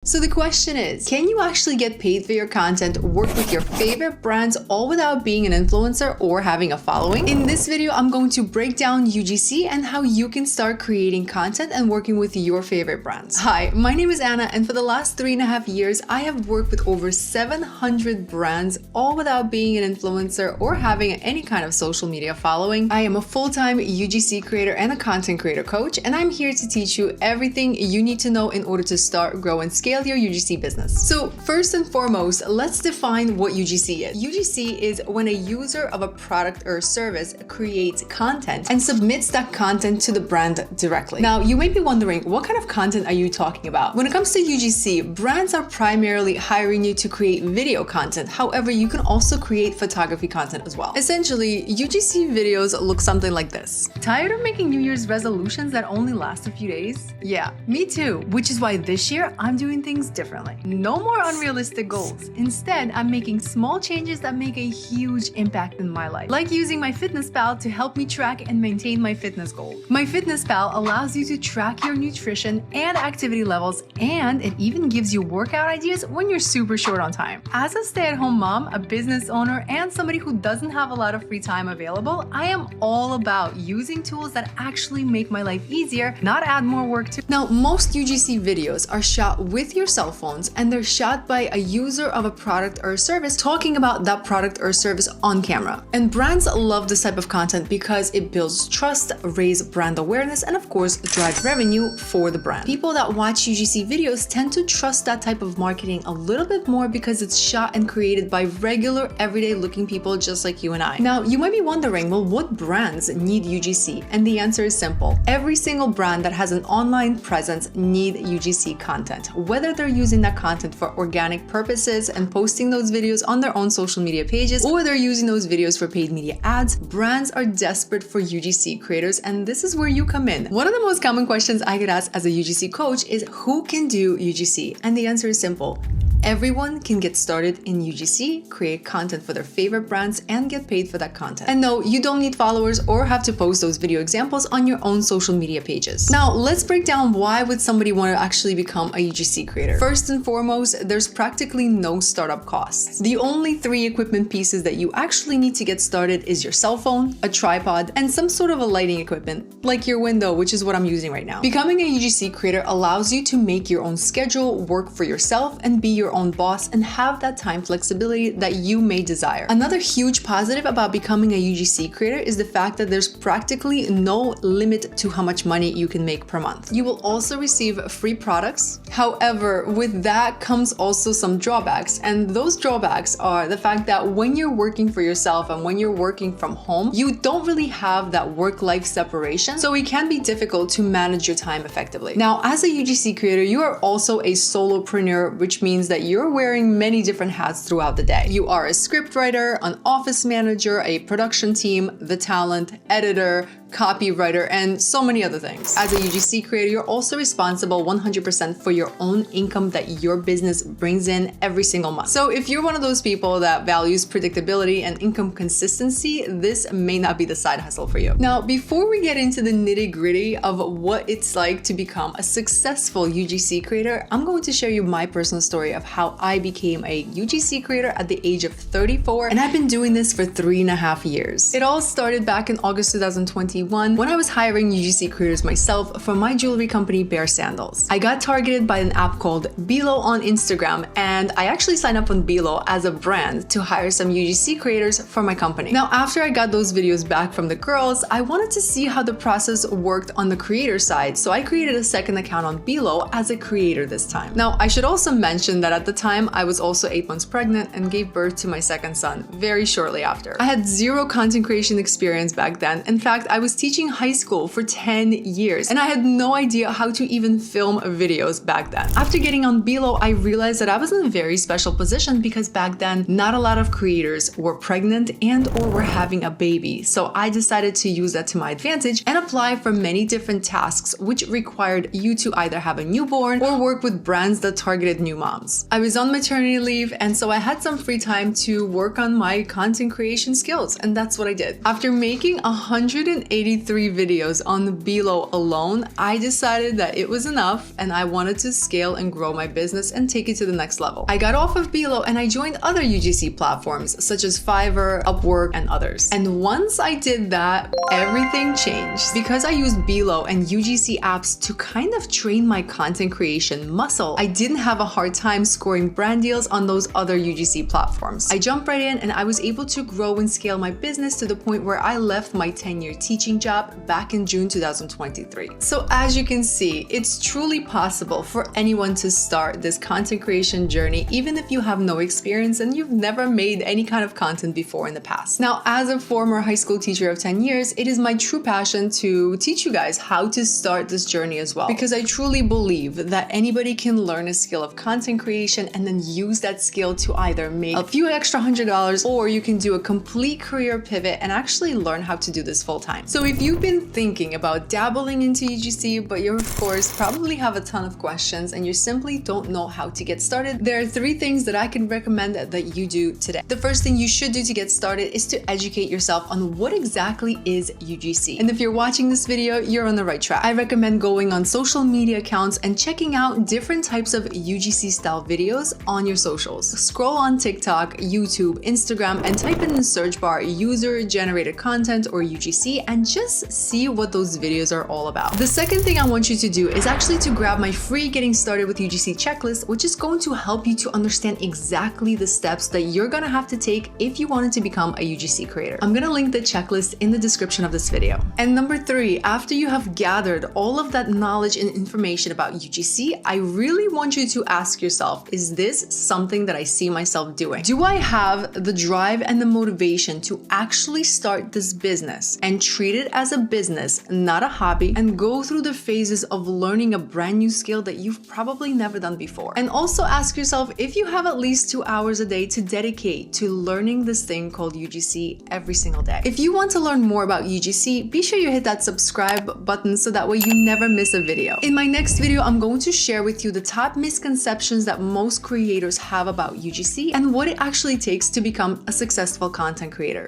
So the question is, can you actually get paid for your content, work with your favorite brands, all without being an influencer or having a following? In this video, I'm going to break down UGC and how you can start creating content and working with your favorite brands. Hi, my name is Anna, and for the last 3.5 years, I have worked with over 700 brands, all without being an influencer or having any kind of social media following. I am a full-time UGC creator and a content creator coach, and I'm here to teach you everything you need to know in order to start, grow, and scale your UGC business. So first and foremost, let's define what UGC is. UGC is when a user of a product or service creates content and submits that content to the brand directly. Now, you may be wondering, what kind of content are you talking about? When it comes to UGC, brands are primarily hiring you to create video content. However, you can also create photography content as well. Essentially, UGC videos look something like this. Tired of making New Year's resolutions that only last a few days? Yeah, me too, which is why this year I'm doing things differently. No more unrealistic goals. Instead, I'm making small changes that make a huge impact in my life, like using MyFitnessPal to help me track and maintain my fitness goals. MyFitnessPal allows you to track your nutrition and activity levels, and it even gives you workout ideas when you're super short on time. As a stay-at-home mom, a business owner, and somebody who doesn't have a lot of free time available, I am all about using tools that actually make my life easier, not add more work to. Now, most UGC videos are shot with your cell phones, and they're shot by a user of a product or service talking about that product or service on camera. And brands love this type of content because it builds trust, raises brand awareness, and of course, drives revenue for the brand. People that watch UGC videos tend to trust that type of marketing a little bit more because it's shot and created by regular, everyday looking people just like you and I. Now, you might be wondering, well, what brands need UGC? And the answer is simple. Every single brand that has an online presence need UGC content. Whether they're using that content for organic purposes and posting those videos on their own social media pages, or they're using those videos for paid media ads, brands are desperate for UGC creators, and this is where you come in. One of the most common questions I get asked as a UGC coach is, who can do UGC? And the answer is simple. Everyone can get started in UGC, create content for their favorite brands, and get paid for that content. And no, you don't need followers or have to post those video examples on your own social media pages. Now, let's break down why would somebody want to actually become a UGC creator. First and foremost, there's practically no startup costs. The only 3 equipment pieces that you actually need to get started is your cell phone, a tripod, and some sort of a lighting equipment, like your window, which is what I'm using right now. Becoming a UGC creator allows you to make your own schedule, work for yourself, and be your own boss and have that time flexibility that you may desire. Another huge positive about becoming a UGC creator is the fact that there's practically no limit to how much money you can make per month. You will also receive free products. However, with that comes also some drawbacks, and those drawbacks are the fact that when you're working for yourself and when you're working from home, you don't really have that work-life separation, so it can be difficult to manage your time effectively. Now, as a UGC creator, you are also a solopreneur, which means that you're wearing many different hats throughout the day. You are a scriptwriter, an office manager, a production team, the talent, editor, copywriter, and so many other things. As a UGC creator, you're also responsible 100% for your own income that your business brings in every single month. So if you're one of those people that values predictability and income consistency, this may not be the side hustle for you. Now, before we get into the nitty-gritty of what it's like to become a successful UGC creator, I'm going to share you my personal story of how I became a UGC creator at the age of 34, and I've been doing this for 3.5 years. It all started back in August 2021 when I was hiring UGC creators myself for my jewelry company, Bear Sandals. I got targeted by an app called Bilo on Instagram, and I actually signed up on Bilo as a brand to hire some UGC creators for my company. Now, after I got those videos back from the girls, I wanted to see how the process worked on the creator side, so I created a second account on Bilo as a creator this time. Now, I should also mention that at the time, I was also 8 months pregnant and gave birth to my second son very shortly after. I had zero content creation experience back then. In fact, I was teaching high school for 10 years, and I had no idea how to even film videos back then. After getting on Bilo, I realized that I was in a very special position because back then, not a lot of creators were pregnant and or were having a baby. So I decided to use that to my advantage and apply for many different tasks, which required you to either have a newborn or work with brands that targeted new moms. I was on maternity leave, and so I had some free time to work on my content creation skills, and that's what I did. After making 180 83 videos on Below alone, I decided that it was enough and I wanted to scale and grow my business and take it to the next level. I got off of Below and I joined other UGC platforms such as Fiverr, Upwork, and others. And once I did that, everything changed. Because I used Below and UGC apps to kind of train my content creation muscle, I didn't have a hard time scoring brand deals on those other UGC platforms. I jumped right in and I was able to grow and scale my business to the point where I left my 10-year teaching job back in June 2023. So as you can see, it's truly possible for anyone to start this content creation journey, even if you have no experience and you've never made any kind of content before in the past. Now, as a former high school teacher of 10 years, it is my true passion to teach you guys how to start this journey as well, because I truly believe that anybody can learn a skill of content creation and then use that skill to either make a few extra $100, or you can do a complete career pivot and actually learn how to do this full time. So if you've been thinking about dabbling into UGC, but you of course probably have a ton of questions and you simply don't know how to get started, there are 3 things that I can recommend that you do today. The first thing you should do to get started is to educate yourself on what exactly is UGC. And if you're watching this video, you're on the right track. I recommend going on social media accounts and checking out different types of UGC style videos on your socials. Scroll on TikTok, YouTube, Instagram, and type in the search bar user generated content or UGC and just see what those videos are all about. The second thing I want you to do is actually to grab my free Getting Started with UGC checklist, which is going to help you to understand exactly the steps that you're gonna have to take if you wanted to become a UGC creator. I'm gonna link the checklist in the description of this video. And number 3, after you have gathered all of that knowledge and information about UGC, I really want you to ask yourself, is this something that I see myself doing? Do I have the drive and the motivation to actually start this business and treat it as a business, not a hobby, and go through the phases of learning a brand new skill that you've probably never done before? And also ask yourself if you have at least 2 hours a day to dedicate to learning this thing called UGC every single day. If you want to learn more about UGC, be sure you hit that subscribe button so that way you never miss a video. In my next video, I'm going to share with you the top misconceptions that most creators have about UGC and what it actually takes to become a successful content creator.